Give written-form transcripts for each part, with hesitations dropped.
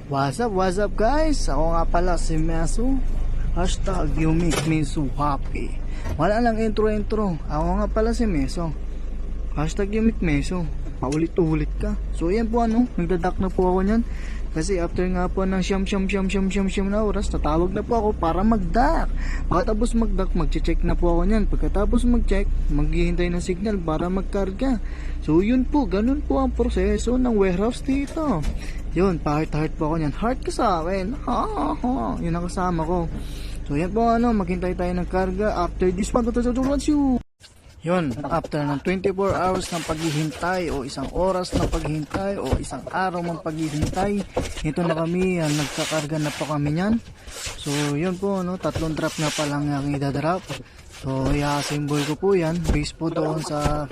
What's up guys? Ako nga pala si Meso. Hashtag you make me so happy. Wala lang intro. Ako nga pala si Meso. Hashtag you make Meso. Paulit-ulit ka. So yan po nagdadak na po ako nyan. Kasi after nga po ng siyam na oras, tatawag na po ako para magdak. Pagkatapos magdak, mag-check na po ako nyan. Pagkatapos mag-check, maghihintay ng signal para magkarga. So yun po, ganun po ang proseso ng warehouse dito. Yun, pa-heart po ako nyan. Heart ka sa akin. Yun ang kasama ko. So yan po maghintay tayo ng karga. After this one, yun, after ng 24 hours ng paghihintay o isang oras ng paghihintay o isang araw ng paghihintay, ito na kami, nagkakarga na po kami nyan. So yun po, 3 drop na pa lang yung idadrop. So i-assemble ko po yan based po doon sa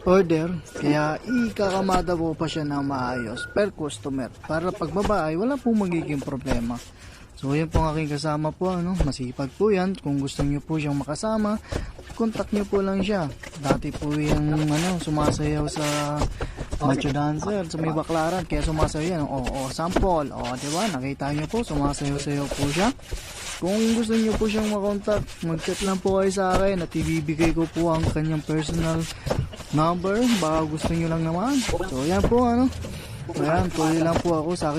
order, kaya ikakamada po pa siya na maayos per customer para pagbaba ay wala po magiging problema. So yan po ang aking kasama po, masipag po yan. Kung gusto nyo po siyang makasama, contact nyo po lang siya. Dati po yung sumasayaw sa macho dancer sa may baklaran, kaya sumasayaw yan. Sample, diba, nakita nyo po, sumasayaw po siya. Kung gusto nyo po siyang makontak, mag-chat lang po kayo sa akin at ibibigay ko po ang kanyang personal number, baka gusto nyo lang naman. So yan po, ayan, tuloy lang po ako sa akin.